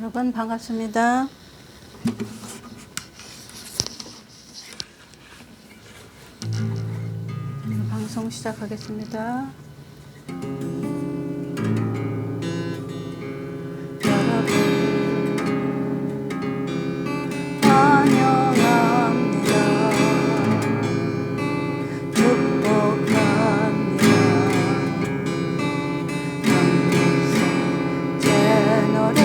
여러분 반갑습니다. 방송 시작하겠습니다. 여러분 환영합니다. 축복합니다. 영국서 채널에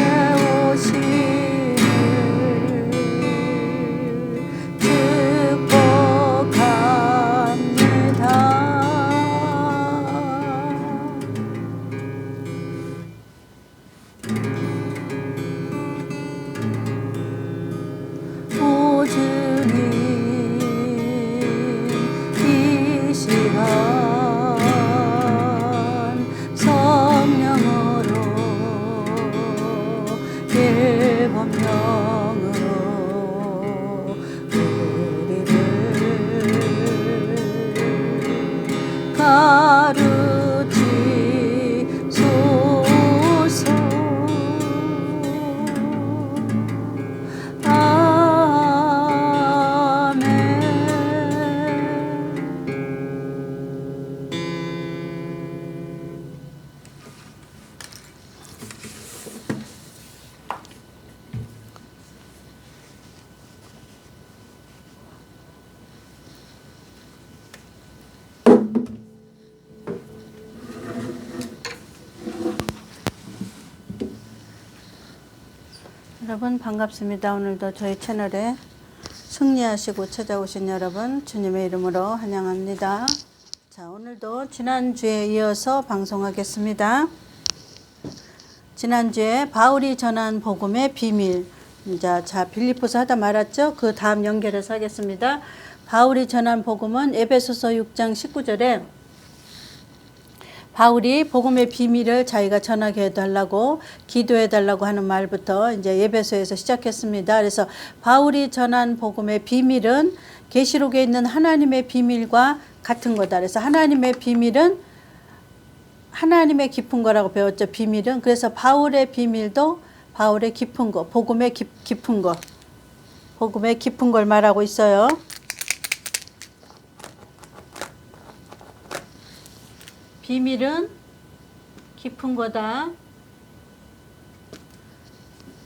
오심을 이 시간 성령으로 일본명으로 우리를 가르치소서. 여러분 반갑습니다. 오늘도 저희 채널에 승리하시고 찾아오신 여러분 주님의 이름으로 환영합니다. 자, 오늘도 지난주에 이어서 방송하겠습니다. 지난주에 바울이 전한 복음의 비밀, 자 빌립보서 하다 말았죠. 그 다음 연결해서 하겠습니다. 바울이 전한 복음은 에베소서 6장 19절에 바울이 복음의 비밀을 자기가 전하게 해달라고 기도해달라고 하는 말부터 이제 에베소에서 시작했습니다. 그래서 바울이 전한 복음의 비밀은 계시록에 있는 하나님의 비밀과 같은 거다. 그래서 하나님의 비밀은 하나님의 깊은 거라고 배웠죠. 비밀은. 그래서 바울의 비밀도 바울의 깊은 거, 복음의 깊은 거, 복음의 깊은 걸 말하고 있어요. 비밀은 깊은 거다.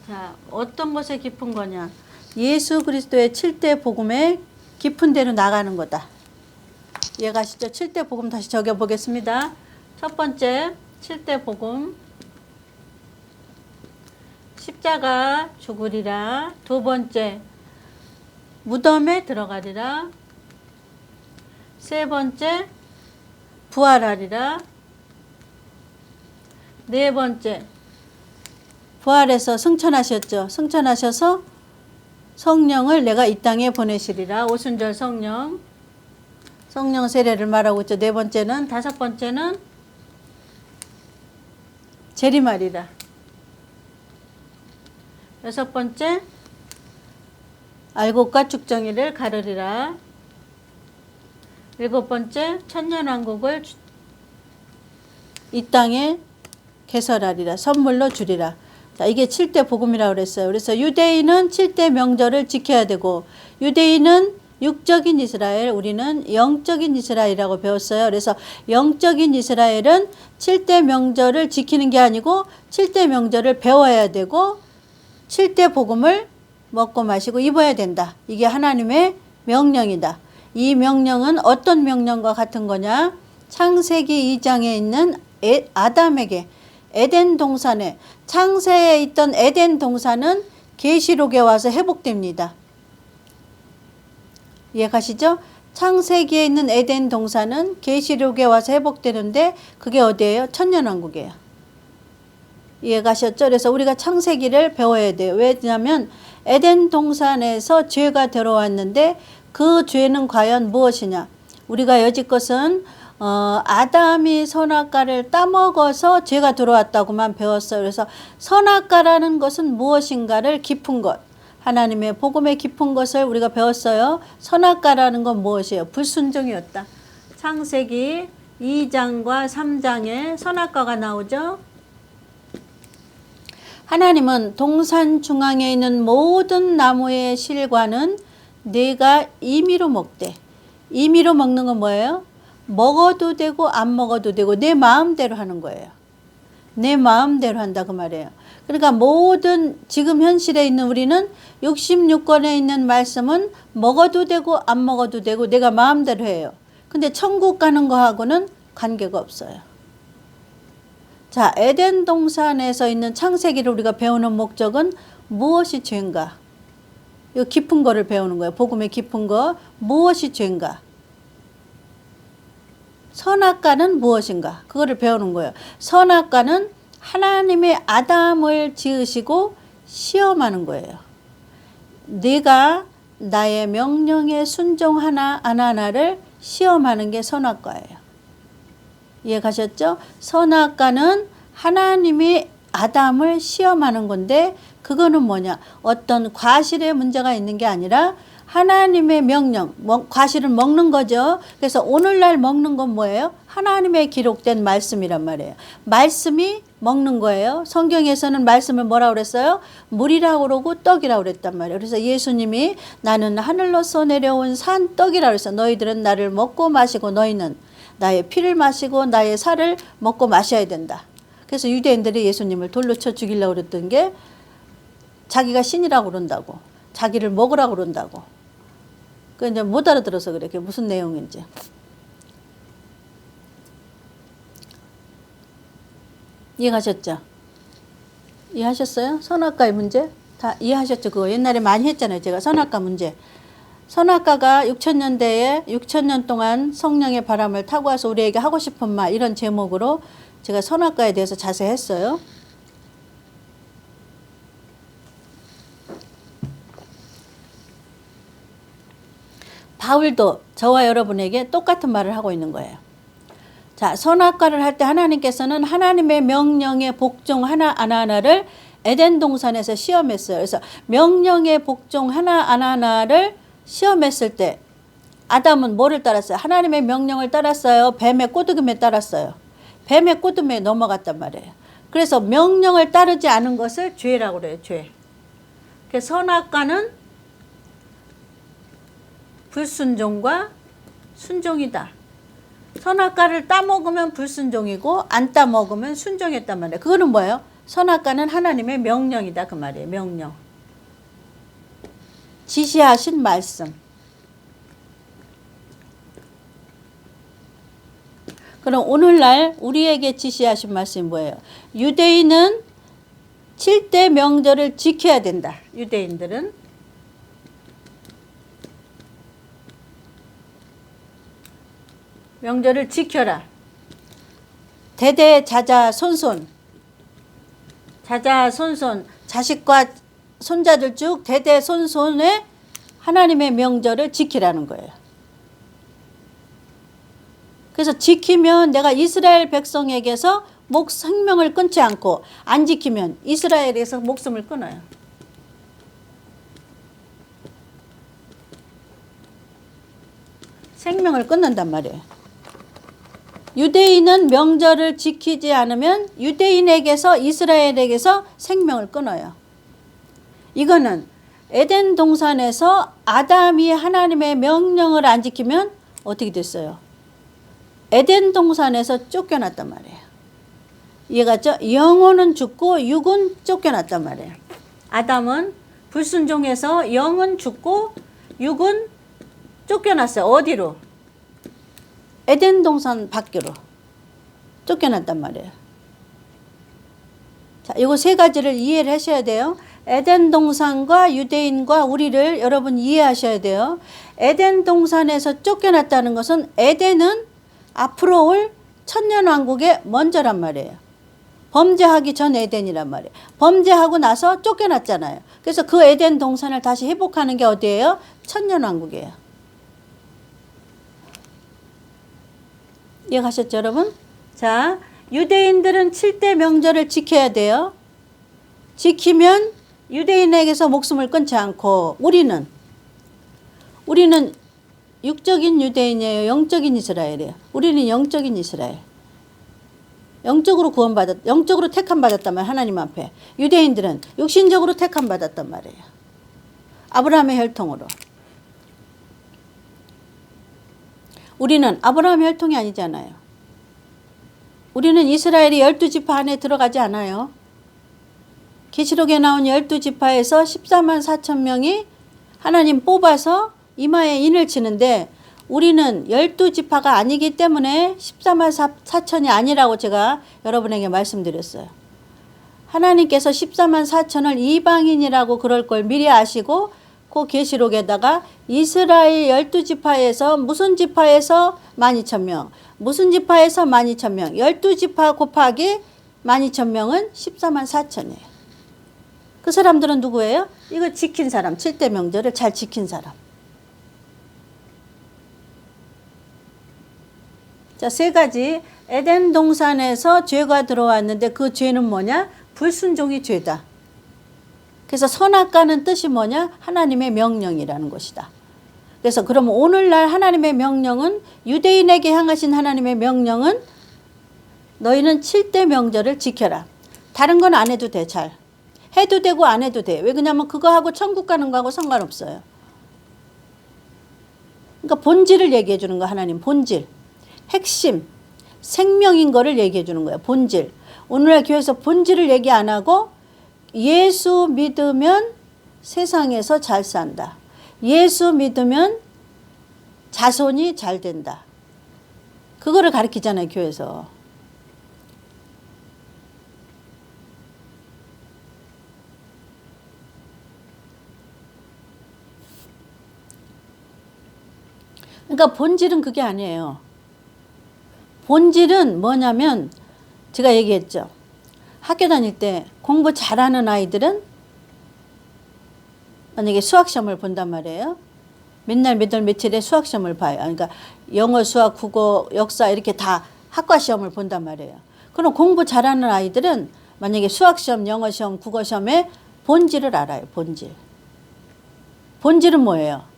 자, 어떤 것에 깊은 거냐? 예수 그리스도의 7대 복음의 깊은 데로 나가는 거다. 이해가시죠? 7대 복음 다시 적어보겠습니다. 첫 번째 7대 복음, 십자가 죽으리라. 두 번째 무덤에 들어가리라. 세 번째 부활하리라. 네 번째 부활해서 승천하셨죠. 승천하셔서 성령을 내가 이 땅에 보내시리라. 오순절 성령 세례를 말하고 있죠. 네 번째는, 다섯 번째는 재림하리라. 여섯 번째 알곡과 죽정이를 가르리라. 일곱 번째 천년왕국을 이 땅에 개설하리라. 선물로 주리라. 자, 이게 7대 복음이라고 그랬어요. 그래서 유대인은 7대 명절을 지켜야 되고, 유대인은 육적인 이스라엘, 우리는 영적인 이스라엘이라고 배웠어요. 그래서 영적인 이스라엘은 7대 명절을 지키는 게 아니고 7대 명절을 배워야 되고 7대 복음을 먹고 마시고 입어야 된다. 이게 하나님의 명령이다. 이 명령은 어떤 명령과 같은 거냐? 창세기 2장에 있는 아담에게 에덴 동산에, 창세에 있던 에덴 동산은 계시록에 와서 회복됩니다. 이해가시죠? 창세기에 있는 에덴 동산은 계시록에 와서 회복되는데 그게 어디예요? 천년왕국이에요. 이해가셨죠? 그래서 우리가 창세기를 배워야 돼요. 왜냐하면 에덴 동산에서 죄가 들어왔는데 그 죄는 과연 무엇이냐? 우리가 여지껏은 아담이 선악과를 따먹어서 죄가 들어왔다고만 배웠어요. 그래서 선악과라는 것은 무엇인가를 깊은 것, 하나님의 복음의 깊은 것을 우리가 배웠어요. 선악과라는 건 무엇이에요? 불순종이었다. 창세기 2장과 3장에 선악과가 나오죠. 하나님은 동산 중앙에 있는 모든 나무의 실과는 내가 임의로 먹되. 임의로 먹는 건 뭐예요? 먹어도 되고 안 먹어도 되고 내 마음대로 하는 거예요. 내 마음대로 한다 그 말이에요. 그러니까 모든 지금 현실에 있는 우리는 66권에 있는 말씀은 먹어도 되고 안 먹어도 되고 내가 마음대로 해요. 근데 천국 가는 거하고는 관계가 없어요. 자, 에덴 동산에서 있는 창세기를 우리가 배우는 목적은 무엇이 죄인가? 이 깊은 거를 배우는 거예요. 복음의 깊은 거. 무엇이 죄인가? 선악과는 무엇인가? 그거를 배우는 거예요. 선악과는 하나님의 아담을 지으시고 시험하는 거예요. 네가 나의 명령에 순종하나 안 하나를 시험하는 게 선악과예요. 이해 가셨죠? 선악과는 하나님이 아담을 시험하는 건데 그거는 뭐냐? 어떤 과실의 문제가 있는 게 아니라 하나님의 명령, 과실을 먹는 거죠. 그래서 오늘날 먹는 건 뭐예요? 하나님의 기록된 말씀이란 말이에요. 말씀이 먹는 거예요. 성경에서는 말씀을 뭐라고 그랬어요? 물이라고 그러고 떡이라고 그랬단 말이에요. 그래서 예수님이 나는 하늘로서 내려온 산 떡이라고 그랬어. 너희들은 나를 먹고 마시고 너희는 나의 피를 마시고 나의 살을 먹고 마셔야 된다. 그래서 유대인들이 예수님을 돌로 쳐 죽이려고 그랬던 게 자기가 신이라고 그런다고. 자기를 먹으라고 그런다고. 그 이제 못 알아들어서 그래. 그게 무슨 내용인지. 이해가셨죠? 이해하셨어요? 선악과의 문제? 다 이해하셨죠? 그거 옛날에 많이 했잖아요. 제가 선악과 문제. 선악과가 6천년대에 6천년 동안 성령의 바람을 타고 와서 우리에게 하고 싶은 말 이런 제목으로 제가 선악과에 대해서 자세히 했어요. 바울도 저와 여러분에게 똑같은 말을 하고 있는 거예요. 자, 선악과를 할 때 하나님께서는 하나님의 명령에 복종 하나하나를 에덴 동산에서 시험했어요. 그래서 명령에 복종 하나하나를 시험했을 때 아담은 뭐를 따랐어요? 하나님의 명령을 따랐어요? 뱀의 꼬드김에 따랐어요? 뱀의 꼬드김에 넘어갔단 말이에요. 그래서 명령을 따르지 않은 것을 죄라고 그래요. 죄. 그래서 선악과는 불순종과 순종이다. 선악과를 따먹으면 불순종이고 안 따먹으면 순종했단 말이에요. 그거는 뭐예요? 선악과는 하나님의 명령이다 그 말이에요. 명령. 지시하신 말씀. 그럼 오늘날 우리에게 지시하신 말씀이 뭐예요? 유대인은 7대 명절을 지켜야 된다. 유대인들은. 명절을 지켜라. 대대 자자손손. 자자손손. 자식과 손자들 쭉 대대손손에 하나님의 명절을 지키라는 거예요. 그래서 지키면 내가 이스라엘 백성에게서 생명을 끊지 않고 안 지키면 이스라엘에서 목숨을 끊어요. 생명을 끊는단 말이에요. 유대인은 명절을 지키지 않으면 유대인에게서 이스라엘에게서 생명을 끊어요. 이거는 에덴 동산에서 아담이 하나님의 명령을 안 지키면 어떻게 됐어요? 에덴 동산에서 쫓겨났단 말이에요. 이해갔죠? 영혼은 죽고 육은 쫓겨났단 말이에요. 아담은 불순종해서 영은 죽고 육은 쫓겨났어요. 어디로? 에덴 동산 밖으로 쫓겨났단 말이에요. 자, 이거 세 가지를 이해를 하셔야 돼요. 에덴 동산과 유대인과 우리를 여러분 이해하셔야 돼요. 에덴 동산에서 쫓겨났다는 것은 에덴은 앞으로 올 천년왕국의 먼저란 말이에요. 범죄하기 전 에덴이란 말이에요. 범죄하고 나서 쫓겨났잖아요. 그래서 그 에덴 동산을 다시 회복하는 게 어디예요? 천년왕국이에요. 이해가셨죠, 여러분? 자, 유대인들은 7대 명절을 지켜야 돼요. 지키면 유대인에게서 목숨을 끊지 않고 우리는 육적인 유대인이에요. 영적인 이스라엘이에요. 우리는 영적인 이스라엘. 영적으로 영적으로 택함 받았단 말이에요. 하나님 앞에. 유대인들은 육신적으로 택함 받았단 말이에요. 아브라함의 혈통으로. 우리는 아브라함의 혈통이 아니잖아요. 우리는 이스라엘이 12지파 안에 들어가지 않아요. 계시록에 나온 12지파에서 14만 4천 명이 하나님 뽑아서 이마에 인을 치는데 우리는 12지파가 아니기 때문에 14만 4천이 아니라고 제가 여러분에게 말씀드렸어요. 하나님께서 14만 4천을 이방인이라고 그럴 걸 미리 아시고 그 계시록에다가 이스라엘 12지파에서 무슨 지파에서 12,000명, 무슨 지파에서 12,000명, 12지파 곱하기 12,000명은 14만 4천이에요. 그 사람들은 누구예요? 이거 지킨 사람, 7대 명절을 잘 지킨 사람. 자, 세 가지. 에덴 동산에서 죄가 들어왔는데 그 죄는 뭐냐? 불순종이 죄다. 그래서 선악과는 뜻이 뭐냐? 하나님의 명령이라는 것이다. 그래서 그러면 오늘날 하나님의 명령은 유대인에게 향하신 하나님의 명령은 너희는 7대 명절을 지켜라. 다른 건 안 해도 돼. 잘. 해도 되고 안 해도 돼. 왜 그러냐면 그거하고 천국 가는 거하고 상관없어요. 그러니까 본질을 얘기해 주는 거 하나님. 본질. 핵심. 생명인 거를 얘기해 주는 거예요. 본질. 오늘날 교회에서 본질을 얘기 안 하고 예수 믿으면 세상에서 잘 산다. 예수 믿으면 자손이 잘 된다. 그거를 가르치잖아요, 교회에서. 그러니까 본질은 그게 아니에요. 본질은 뭐냐면 제가 얘기했죠. 학교 다닐 때 공부 잘하는 아이들은 만약에 수학시험을 본단 말이에요. 맨날 몇 월 며칠에 수학시험을 봐요. 그러니까 영어, 수학, 국어, 역사 이렇게 다 학과시험을 본단 말이에요. 그럼 공부 잘하는 아이들은 만약에 수학시험, 영어시험, 국어시험의 본질을 알아요. 본질. 본질은 뭐예요?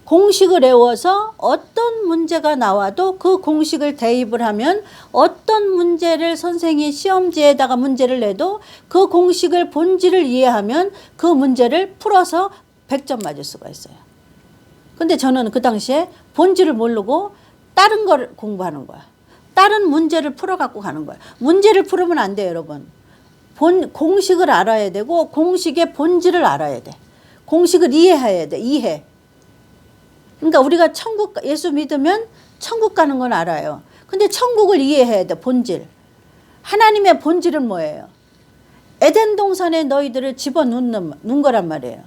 공식을 외워서 어떤 문제가 나와도 그 공식을 대입을 하면 어떤 문제를 선생이 시험지에다가 문제를 내도 그 공식을 본질을 이해하면 그 문제를 풀어서 100점 맞을 수가 있어요. 근데 저는 그 당시에 본질을 모르고 다른 걸 공부하는 거야. 다른 문제를 풀어갖고 가는 거야. 문제를 풀으면 안 돼요, 여러분. 공식을 알아야 되고 공식의 본질을 알아야 돼. 공식을 이해해야 돼. 이해. 그러니까 우리가 예수 믿으면 천국 가는 건 알아요. 근데 천국을 이해해야 돼. 본질. 하나님의 본질은 뭐예요? 에덴 동산에 너희들을 집어넣는 거란 말이에요.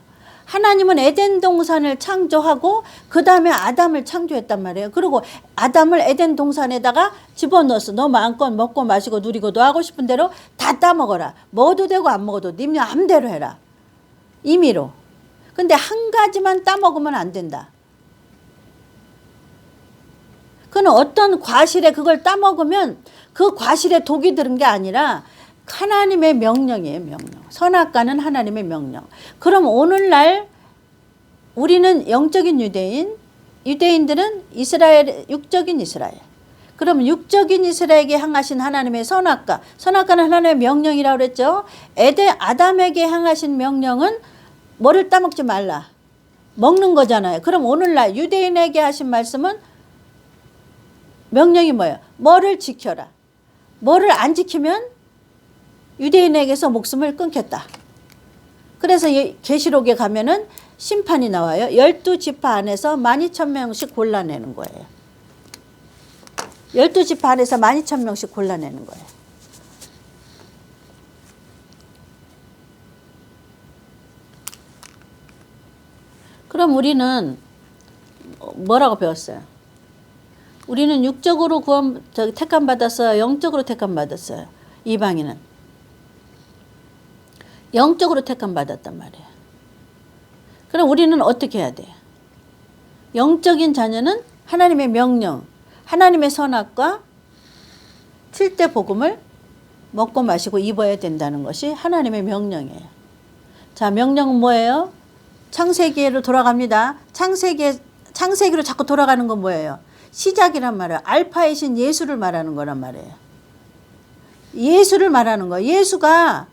하나님은 에덴 동산을 창조하고 그 다음에 아담을 창조했단 말이에요. 그리고 아담을 에덴 동산에다가 집어넣었어. 너 마음껏 먹고 마시고 누리고 너 하고 싶은 대로 다 따먹어라. 먹어도 되고 안 먹어도 네 마음대로 해라. 임의로. 근데 한 가지만 따먹으면 안 된다. 그는 어떤 과실에 그걸 따먹으면 그 과실에 독이 들은 게 아니라 하나님의 명령이에요. 명령. 선악과는 하나님의 명령. 그럼 오늘날 우리는 영적인 유대인, 유대인들은 이스라엘, 육적인 이스라엘. 그럼 육적인 이스라엘에게 향하신 하나님의 선악과, 선악과는 하나님의 명령이라고 그랬죠. 아담에게 향하신 명령은 뭐를 따먹지 말라. 먹는 거잖아요. 그럼 오늘날 유대인에게 하신 말씀은 명령이 뭐예요? 뭐를 지켜라. 뭐를 안 지키면 유대인에게서 목숨을 끊겠다. 그래서 계시록에 가면은 심판이 나와요. 12지파 안에서 12,000명씩 골라내는 거예요. 12지파 안에서 12,000명씩 골라내는 거예요. 그럼 우리는 뭐라고 배웠어요? 우리는 육적으로 택함 받았어요? 영적으로 택함 받았어요? 이방인은 영적으로 택함 받았단 말이에요. 그럼 우리는 어떻게 해야 돼요? 영적인 자녀는 하나님의 명령, 하나님의 선악과 7대 복음을 먹고 마시고 입어야 된다는 것이 하나님의 명령이에요. 자, 명령은 뭐예요? 창세기로 돌아갑니다. 창세기로 자꾸 돌아가는 건 뭐예요? 시작이란 말이에요. 알파이신 예수를 말하는 거란 말이에요. 예수를 말하는 거예요. 예수가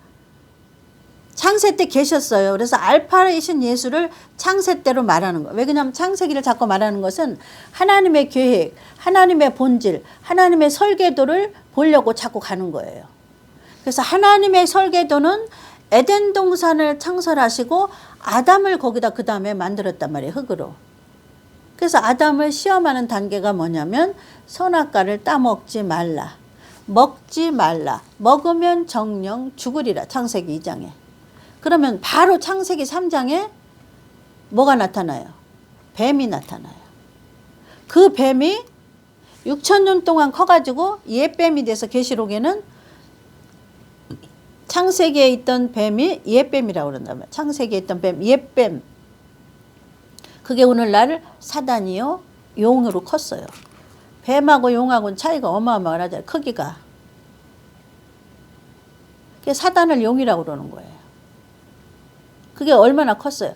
창세 때 계셨어요. 그래서 알파이신 예수를 창세 때로 말하는 거예요. 왜 그러냐면 창세기를 자꾸 말하는 것은 하나님의 계획, 하나님의 본질, 하나님의 설계도를 보려고 자꾸 가는 거예요. 그래서 하나님의 설계도는 에덴 동산을 창설하시고 아담을 거기다 그 다음에 만들었단 말이에요. 흙으로. 그래서 아담을 시험하는 단계가 뭐냐면 선악과를 따먹지 말라. 먹지 말라. 먹으면 정령 죽으리라. 창세기 2장에. 그러면 바로 창세기 3장에 뭐가 나타나요? 뱀이 나타나요. 그 뱀이 6,000년 동안 커가지고 옛뱀이 돼서 계시록에는 창세기에 있던 뱀이 옛뱀이라고 그런단 말이에요. 창세기에 있던 뱀, 옛뱀. 그게 오늘날 사단이요 용으로 컸어요. 뱀하고 용하고는 차이가 어마어마하잖아요. 크기가. 그게 사단을 용이라고 그러는 거예요. 그게 얼마나 컸어요.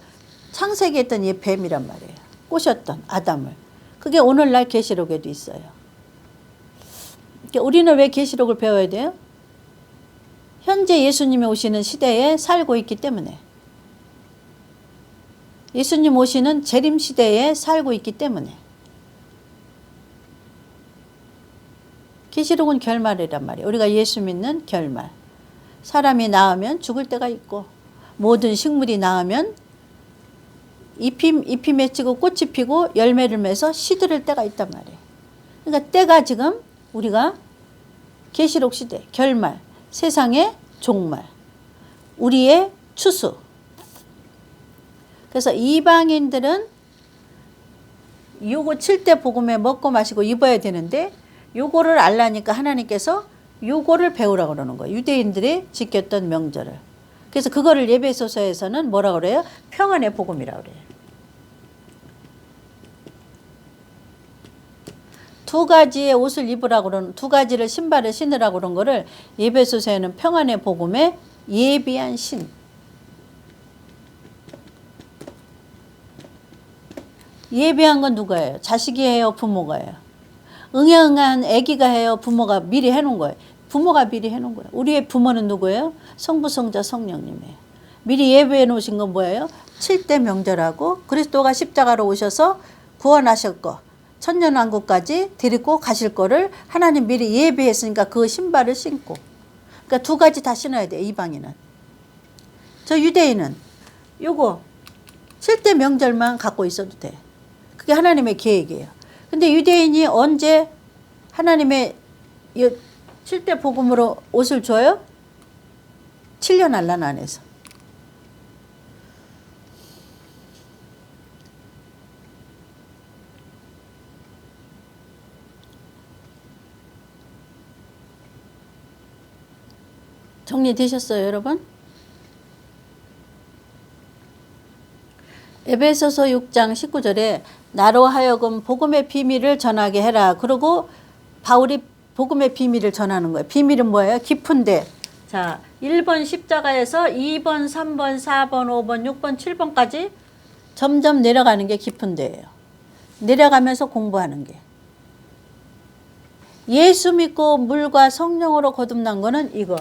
창세기에 있던 이 뱀이란 말이에요. 꼬셨던 아담을. 그게 오늘날 계시록에도 있어요. 그러니까 우리는 왜 계시록을 배워야 돼요? 현재 예수님이 오시는 시대에 살고 있기 때문에. 예수님 오시는 재림 시대에 살고 있기 때문에. 계시록은 결말이란 말이에요. 우리가 예수 믿는 결말. 사람이 낳으면 죽을 때가 있고 모든 식물이 낳으면 잎이 맺히고 꽃이 피고 열매를 맺어 시들을 때가 있단 말이에요. 그러니까 때가 지금 우리가 계시록 시대, 결말, 세상의 종말, 우리의 추수. 그래서 이방인들은 요거 7대 복음에 먹고 마시고 입어야 되는데 요거를 알라니까 하나님께서 요거를 배우라고 그러는 거예요. 유대인들이 지켰던 명절을. 그래서 그거를 에베소서에서는 뭐라고 그래요? 평안의 복음이라고 그래요. 두 가지의 옷을 입으라고 그러는, 두 가지를 신발을 신으라고 그런 거를 에베소서에는 평안의 복음에 예비한 신. 예비한 건 누가 해요? 자식이 해요? 부모가 해요? 응애응한 아기가 해요? 부모가 미리 해놓은 거예요? 부모가 미리 해놓은 거예요. 우리의 부모는 누구예요? 성부, 성자, 성령님이에요. 미리 예배해 놓으신 건 뭐예요? 7대 명절하고 그리스도가 십자가로 오셔서 구원하셨고 천년왕국까지 데리고 가실 거를 하나님 미리 예배했으니까 그 신발을 신고. 그러니까 두 가지 다 신어야 돼요. 이방인은. 저 유대인은 요거 7대 명절만 갖고 있어도 돼. 그게 하나님의 계획이에요. 근데 유대인이 언제 하나님의 7대 복음으로 옷을 줘요? 7년 안란 안에서. 정리되셨어요, 여러분? 에베소서 6장 19절에 나로 하여금 복음의 비밀을 전하게 해라. 그리고 바울이 복음의 비밀을 전하는 거예요. 비밀은 뭐예요? 깊은데. 자, 1번 십자가에서 2번, 3번, 4번, 5번, 6번, 7번까지 점점 내려가는 게 깊은데예요. 내려가면서 공부하는 게. 예수 믿고 물과 성령으로 거듭난 거는 이거.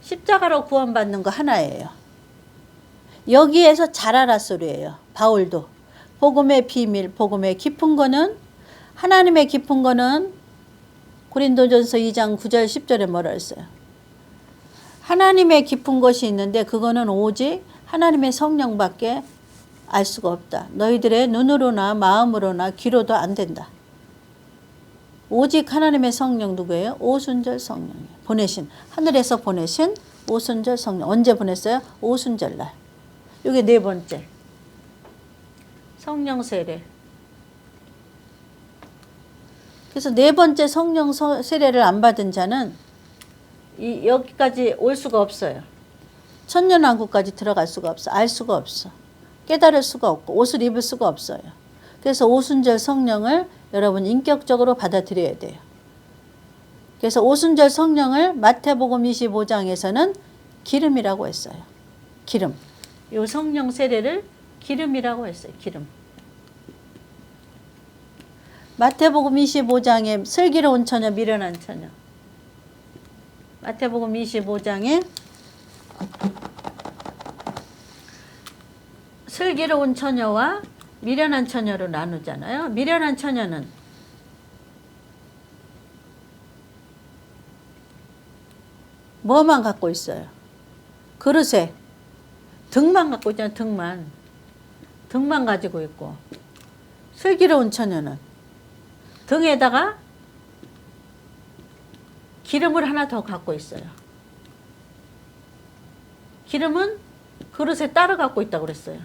십자가로 구원받는 거 하나예요. 여기에서 자라라 소리예요. 바울도. 복음의 비밀, 복음의 깊은 거는, 하나님의 깊은 거는 고린도전서 2장 9절 10절에 뭐라 했어요? 하나님의 깊은 것이 있는데 그거는 오직 하나님의 성령밖에 알 수가 없다. 너희들의 눈으로나 마음으로나 귀로도 안 된다. 오직 하나님의 성령 누구예요? 오순절 성령이에요. 보내신, 하늘에서 보내신 오순절 성령. 언제 보냈어요? 오순절날. 이게 네 번째. 성령 세례. 그래서 네 번째 성령 세례를 안 받은 자는 여기까지 올 수가 없어요. 천년왕국까지 들어갈 수가 없어. 알 수가 없어. 깨달을 수가 없고 옷을 입을 수가 없어요. 그래서 오순절 성령을 여러분 인격적으로 받아들여야 돼요. 그래서 오순절 성령을 마태복음 25장에서는 기름이라고 했어요. 기름. 이 성령 세례를 기름이라고 했어요. 기름. 마태복음 25장에 슬기로운 처녀, 미련한 처녀. 마태복음 25장에 슬기로운 처녀와 미련한 처녀로 나누잖아요. 미련한 처녀는 뭐만 갖고 있어요? 그릇에 등만 갖고 있잖아요. 등만 가지고 있고, 슬기로운 처녀는 등에다가 기름을 하나 더 갖고 있어요. 기름은 그릇에 따로 갖고 있다고 그랬어요.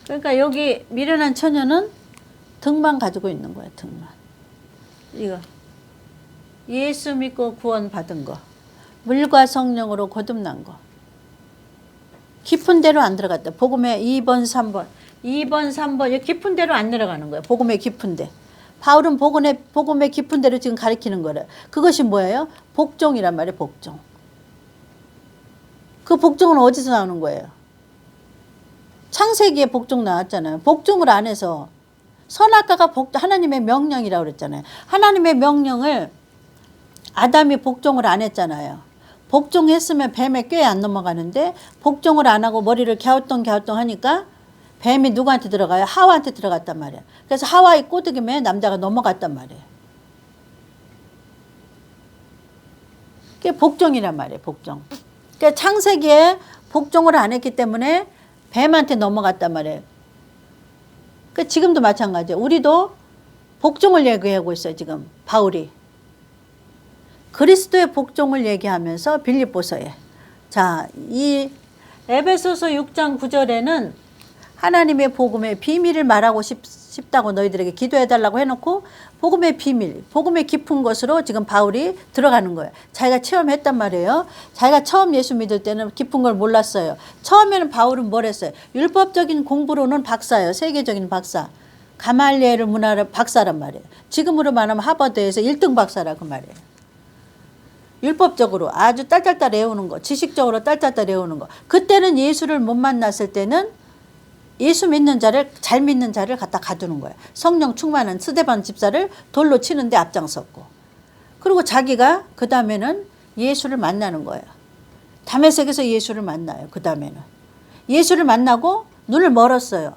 그러니까 여기 미련한 처녀는 등만 가지고 있는 거야. 등만. 이거 예수 믿고 구원 받은 거, 물과 성령으로 거듭난 거, 깊은 데로 안 들어갔다. 복음의 2번 3번 2번 3번 깊은 데로 안 내려가는 거예요. 복음의 깊은 데. 바울은 복음의 깊은 데로 지금 가리키는 거래요. 그것이 뭐예요? 복종이란 말이에요. 복종. 그 복종은 어디서 나오는 거예요? 창세기에 복종 나왔잖아요. 복종을 안 해서, 선악과가 하나님의 명령이라고 그랬잖아요. 하나님의 명령을 아담이 복종을 안 했잖아요. 복종했으면 뱀의 꾀에 안 넘어가는데, 복종을 안 하고 머리를 갸우뚱 하니까 뱀이 누구한테 들어가요? 하와한테 들어갔단 말이에요. 그래서 하와의 꼬드김에 남자가 넘어갔단 말이에요. 그게 복종이란 말이에요. 복종. 그러니까 창세기에 복종을 안 했기 때문에 뱀한테 넘어갔단 말이에요. 그 지금도 마찬가지예요. 우리도 복종을 얘기하고 있어요. 지금 바울이 그리스도의 복종을 얘기하면서 빌립보서에, 자, 이 에베소서 6장 9절에는 하나님의 복음의 비밀을 말하고 싶다고 너희들에게 기도해달라고 해놓고, 복음의 비밀, 복음의 깊은 것으로 지금 바울이 들어가는 거예요. 자기가 체험했단 말이에요. 자기가 처음 예수 믿을 때는 깊은 걸 몰랐어요. 처음에는 바울은 뭘 했어요? 율법적인 공부로는 박사예요. 세계적인 박사. 가말리엘 문화의 박사란 말이에요. 지금으로 말하면 하버드에서 1등 박사라 그 말이에요. 율법적으로 아주 딸딸딸 외우는 거, 지식적으로 딸딸딸 외우는 거. 그때는 예수를 못 만났을 때는 예수 믿는 자를, 잘 믿는 자를 갖다 가두는 거예요. 성령 충만한 스데반 집사를 돌로 치는데 앞장섰고, 그리고 자기가 그 다음에는 예수를 만나는 거예요. 다메섹에서 예수를 만나요. 그 다음에는 예수를 만나고 눈을 멀었어요.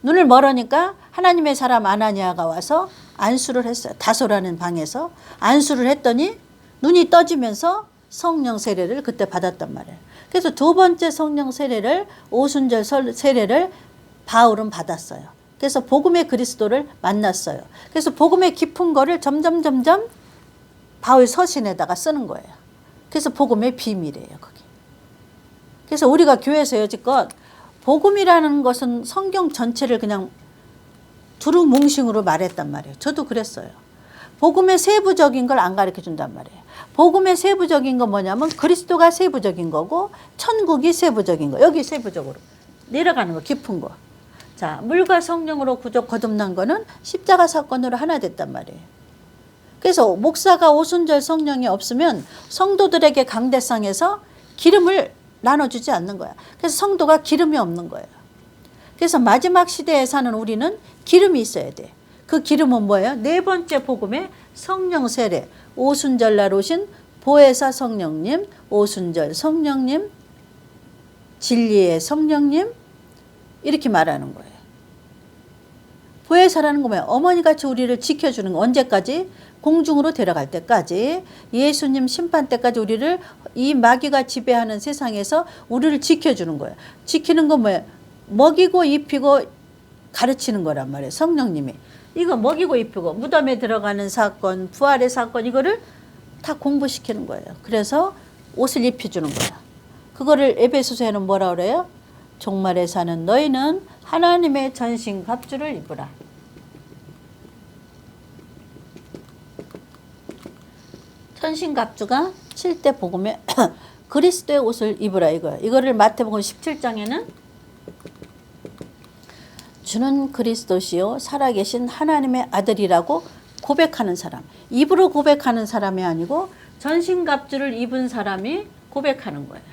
눈을 멀으니까 하나님의 사람 아나니아가 와서 안수를 했어요. 다소라는 방에서 안수를 했더니 눈이 떠지면서 성령 세례를 그때 받았단 말이에요. 그래서 두 번째 성령 세례를, 오순절 세례를 바울은 받았어요. 그래서 복음의 그리스도를 만났어요. 그래서 복음의 깊은 거를 점점 바울 서신에다가 쓰는 거예요. 그래서 복음의 비밀이에요, 그게. 그래서 우리가 교회에서 여지껏 복음이라는 것은 성경 전체를 그냥 두루뭉싱으로 말했단 말이에요. 저도 그랬어요. 복음의 세부적인 걸 안 가르쳐 준단 말이에요. 복음의 세부적인 건 뭐냐면 그리스도가 세부적인 거고 천국이 세부적인 거. 여기 세부적으로 내려가는 거, 깊은 거. 자, 물과 성령으로 거듭난 거는 십자가 사건으로 하나 됐단 말이에요. 그래서 목사가 오순절 성령이 없으면 성도들에게 강대상에서 기름을 나눠주지 않는 거야. 그래서 성도가 기름이 없는 거예요. 그래서 마지막 시대에 사는 우리는 기름이 있어야 돼. 그 기름은 뭐예요? 네 번째 복음의 성령 세례. 오순절 날 오신 보혜사 성령님, 오순절 성령님, 진리의 성령님, 이렇게 말하는 거예요. 보혜사라는 거 뭐예요? 어머니같이 우리를 지켜주는 거. 언제까지? 공중으로 데려갈 때까지, 예수님 심판 때까지 우리를 이 마귀가 지배하는 세상에서 우리를 지켜주는 거예요. 지키는 건 뭐예요? 먹이고 입히고 가르치는 거란 말이에요. 성령님이. 이거 먹이고 입히고 무덤에 들어가는 사건, 부활의 사건, 이거를 다 공부시키는 거예요. 그래서 옷을 입혀주는 거야. 그거를 에베소서에는 뭐라 그래요? 종말에 사는 너희는 하나님의 전신 갑주를 입으라. 전신 갑주가 7대 복음에 그리스도의 옷을 입으라 이거예요. 이거를 마태복음 17장에는 주는 그리스도시요 살아계신 하나님의 아들이라고 고백하는 사람, 입으로 고백하는 사람이 아니고 전신갑주를 입은 사람이 고백하는 거예요.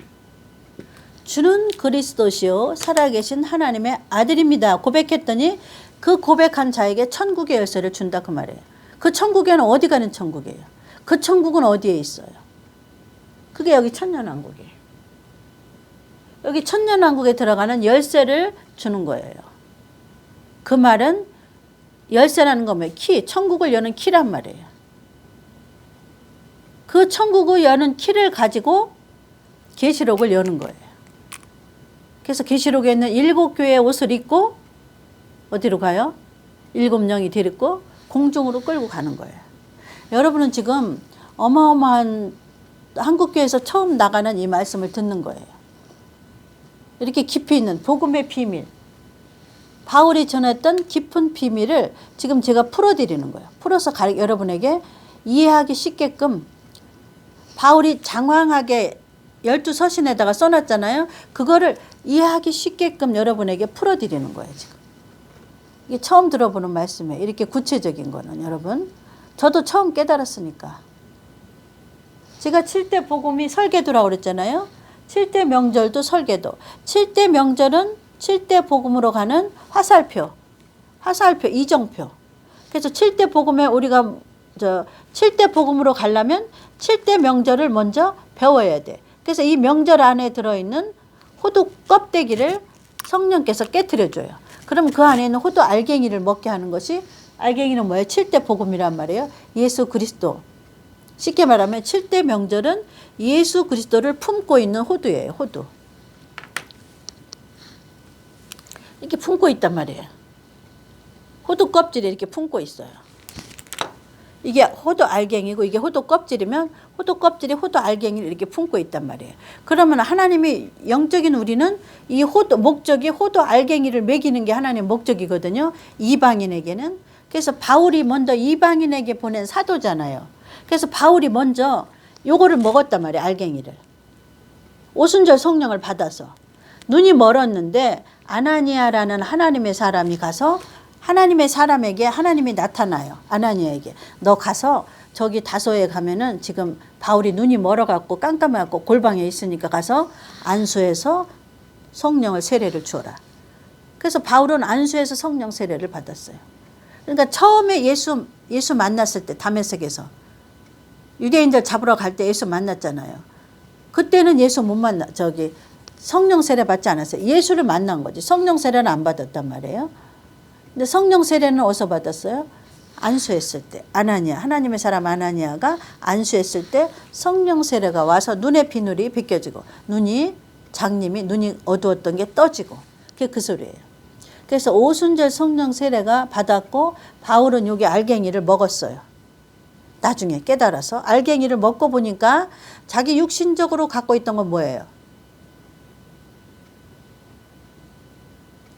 주는 그리스도시요 살아계신 하나님의 아들입니다. 고백했더니 그 고백한 자에게 천국의 열쇠를 준다 그 말이에요. 그 천국에는 어디 가는 천국이에요? 그 천국은 어디에 있어요? 그게 여기 천년왕국이에요. 여기 천년왕국에 들어가는 열쇠를 주는 거예요. 그 말은 열쇠라는 거면 키, 천국을 여는 키란 말이에요. 그 천국을 여는 키를 가지고 계시록을 여는 거예요. 그래서 계시록에 있는 7교회의 옷을 입고 어디로 가요? 7영이 데리고 공중으로 끌고 가는 거예요. 여러분은 지금 어마어마한 한국교회에서 처음 나가는 이 말씀을 듣는 거예요. 이렇게 깊이 있는 복음의 비밀, 바울이 전했던 깊은 비밀을 지금 제가 풀어드리는 거예요. 풀어서 여러분에게 이해하기 쉽게끔 바울이 장황하게 12서신에다가 써놨잖아요. 그거를 이해하기 쉽게끔 여러분에게 풀어드리는 거예요. 지금 이게 처음 들어보는 말씀이에요. 이렇게 구체적인 거는 여러분, 저도 처음 깨달았으니까. 제가 7대 복음이 설계도라고 그랬잖아요. 7대 명절도 설계도. 7대 명절은 7대 복음으로 가는 화살표, 이정표. 그래서 7대 복음에 우리가 7대 복음으로 가려면 7대 명절을 먼저 배워야 돼. 그래서 이 명절 안에 들어있는 호두 껍데기를 성령께서 깨트려줘요. 그럼 그 안에 있는 호두 알갱이를 먹게 하는 것이, 알갱이는 뭐예요? 7대 복음이란 말이에요. 예수 그리스도. 쉽게 말하면 7대 명절은 예수 그리스도를 품고 있는 호두예요. 호두. 이렇게 품고 있단 말이에요. 호두 껍질이 이렇게 품고 있어요. 이게 호두 알갱이고 이게 호두 껍질이면 호두 껍질이 호두 알갱이를 이렇게 품고 있단 말이에요. 그러면 하나님이 영적인 우리는 이 목적이 호두 알갱이를 먹이는 게 하나님의 목적이거든요. 이방인에게는. 그래서 바울이 먼저 이방인에게 보낸 사도잖아요. 그래서 바울이 먼저 요거를 먹었단 말이에요. 알갱이를. 오순절 성령을 받아서. 눈이 멀었는데 아나니아라는 하나님의 사람이 가서 하나님의 사람에게 하나님이 나타나요. 아나니아에게. 너 가서 저기 다소에 가면은 지금 바울이 눈이 멀어갖고 깜깜해갖고 골방에 있으니까 가서 안수해서 성령을 세례를 주어라. 그래서 바울은 안수해서 성령 세례를 받았어요. 그러니까 처음에 예수 만났을 때 다메섹에서 유대인들 잡으러 갈 때 예수 만났잖아요. 그때는 예수 못 만나, 성령 세례 받지 않았어요. 예수를 만난 거지. 성령 세례는 안 받았단 말이에요. 근데 성령 세례는 어디서 받았어요? 안수했을 때. 하나님의 사람 아나니아가 안수했을 때 성령 세례가 와서 눈의 비늘이 벗겨지고 장님이 눈이 어두웠던 게 떠지고. 그게 그 소리예요. 그래서 오순절 성령 세례가 받았고 바울은 여기 알갱이를 먹었어요. 나중에 깨달아서 알갱이를 먹고 보니까 자기 육신적으로 갖고 있던 건 뭐예요?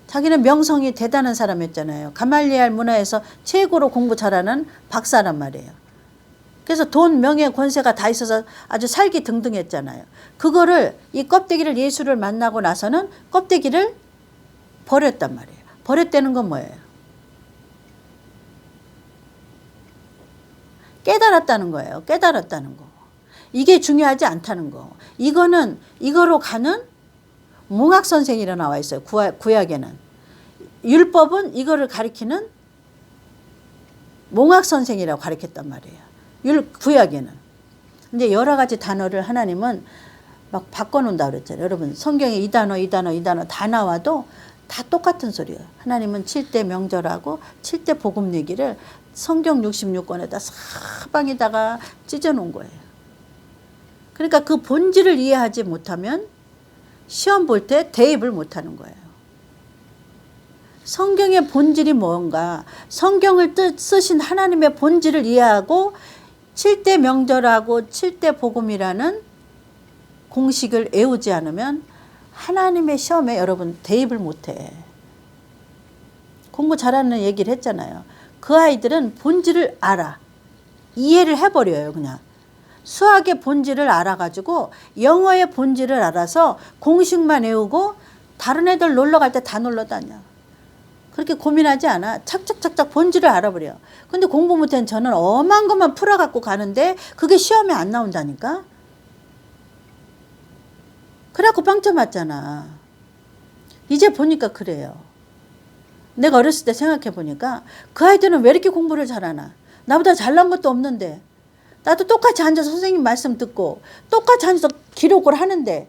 자기는 명성이 대단한 사람이었잖아요. 가말리알 문화에서 최고로 공부 잘하는 박사란 말이에요. 그래서 돈, 명예, 권세가 다 있어서 아주 살기 등등했잖아요. 그거를 이 껍데기를 예수를 만나고 나서는 껍데기를 버렸단 말이에요. 버렸다는 건 뭐예요? 깨달았다는 거예요. 깨달았다는 거. 이게 중요하지 않다는 거. 이거로 가는 몽학선생이라 나와 있어요. 구약에는. 율법은 이거를 가리키는 몽학선생이라고 가리켰단 말이에요. 구약에는. 근데 여러 가지 단어를 하나님은 막 바꿔놓는다 그랬잖아요. 여러분 성경에 이 단어 다 나와도 다 똑같은 소리예요. 하나님은 7대 명절하고 7대 복음 얘기를 성경 66권에다 사방에다가 찢어놓은 거예요. 그러니까 그 본질을 이해하지 못하면 시험 볼 때 대입을 못하는 거예요. 성경의 본질이 뭔가, 성경을 쓰신 하나님의 본질을 이해하고 7대 명절하고 7대 복음이라는 공식을 외우지 않으면 하나님의 시험에 여러분 대입을 못해. 공부 잘하는 얘기를 했잖아요. 그 아이들은 본질을 알아. 이해를 해버려요. 그냥. 수학의 본질을 알아가지고 영어의 본질을 알아서 공식만 외우고 다른 애들 놀러 갈 때 다 놀러 다녀. 그렇게 고민하지 않아. 착착착착 본질을 알아버려. 근데 공부 못한 저는 엄한 것만 풀어갖고 가는데 그게 시험에 안 나온다니까. 그래갖고 빵점 맞잖아. 이제 보니까 그래요. 내가 어렸을 때 생각해 보니까 그 아이들은 왜 이렇게 공부를 잘하나. 나보다 잘난 것도 없는데 나도 똑같이 앉아서 선생님 말씀 듣고 똑같이 앉아서 기록을 하는데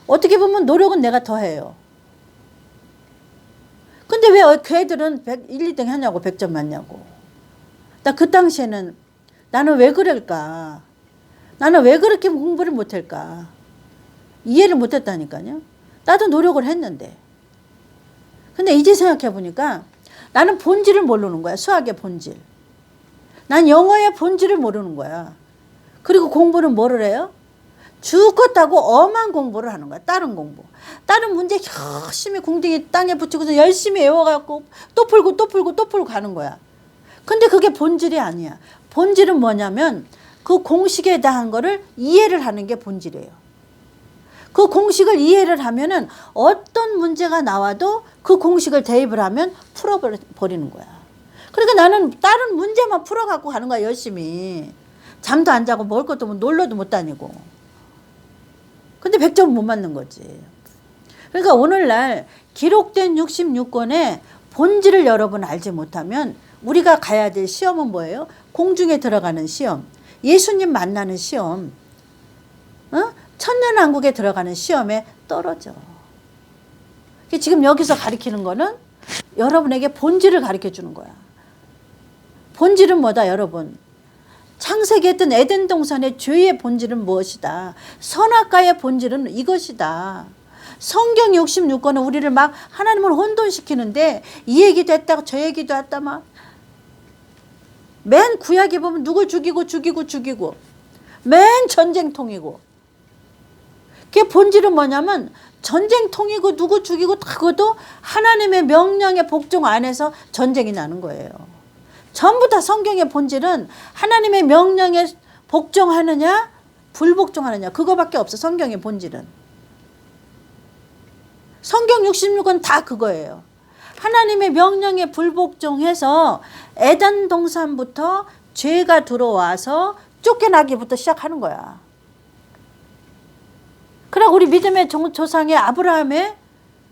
어떻게 보면 노력은 내가 더 해요. 근데 왜 그 애들은 1, 2등 하냐고 100점 맞냐고. 나 그 당시에는 나는 왜 그럴까? 나는 왜 그렇게 공부를 못할까? 이해를 못했다니까요. 나도 노력을 했는데. 근데 이제 생각해 보니까 나는 본질을 모르는 거야. 수학의 본질. 난 영어의 본질을 모르는 거야. 그리고 공부는 뭐를 해요? 죽겠다고 엄한 공부를 하는 거야. 다른 공부. 다른 문제 열심히 궁둥이 땅에 붙이고서 열심히 외워갖고 또 풀고 또 풀고 또 풀고 가는 거야. 근데 그게 본질이 아니야. 본질은 뭐냐면 그 공식에 대한 거를 이해를 하는 게 본질이에요. 그 공식을 이해를 하면은 어떤 문제가 나와도 그 공식을 대입을 하면 풀어버리는 거야. 그러니까 나는 다른 문제만 풀어갖고 가는 거야. 열심히. 잠도 안 자고 먹을 것도 뭐 놀러도 못 다니고. 근데 100점 못 맞는 거지. 그러니까 오늘날 기록된 66권의 본질을 여러분 알지 못하면 우리가 가야 될 시험은 뭐예요? 공중에 들어가는 시험, 예수님 만나는 시험, 천년왕국에 들어가는 시험에 떨어져. 지금 여기서 가르치는 거는 여러분에게 본질을 가르쳐 주는 거야. 본질은 뭐다 여러분? 창세기에 있던 에덴 동산의 죄의 본질은 무엇이다? 선악과의 본질은 이것이다. 성경 66권은 우리를 막 하나님을 혼돈시키는데 이 얘기도 했다가 저 얘기도 했다 막. 맨 구약에 보면 누굴 죽이고 맨 전쟁통이고. 그게 본질은 뭐냐면 전쟁통이고 누구 죽이고 그것도 하나님의 명령에 복종 안에서 전쟁이 나는 거예요. 전부 다 성경의 본질은 하나님의 명령에 복종하느냐 불복종하느냐 그거밖에 없어. 성경의 본질은. 성경 66권 다 그거예요. 하나님의 명령에 불복종해서 에덴 동산부터 죄가 들어와서 쫓겨나기부터 시작하는 거야. 그러나 우리 믿음의 조상의 아브라함의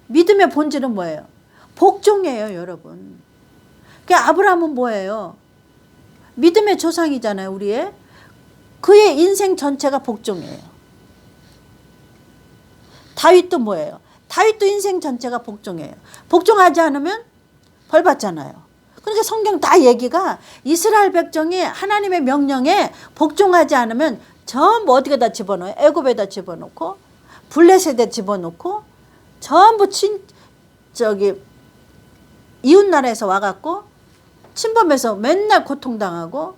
믿음의 본질은 뭐예요? 복종이에요, 여러분. 그 아브라함은 뭐예요? 믿음의 조상이잖아요, 우리의. 그의 인생 전체가 복종이에요. 다윗도 뭐예요? 다윗도 인생 전체가 복종이에요. 복종하지 않으면 벌 받잖아요. 그러니까 성경 다 얘기가 이스라엘 백성이 하나님의 명령에 복종하지 않으면 전부 어디에다 집어넣어요? 애굽에다 집어넣고 블레셋에 집어넣고 전부 이웃나라에서 와갖고 침범해서 맨날 고통당하고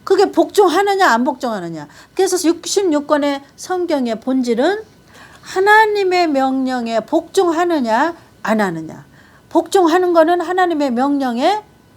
그게 복종하느냐 안 복종하느냐. 그래서 66권의 성경의 본질은 하나님의 명령에 복종하느냐 안 하느냐. 복종하는 거는 하나님의 명령에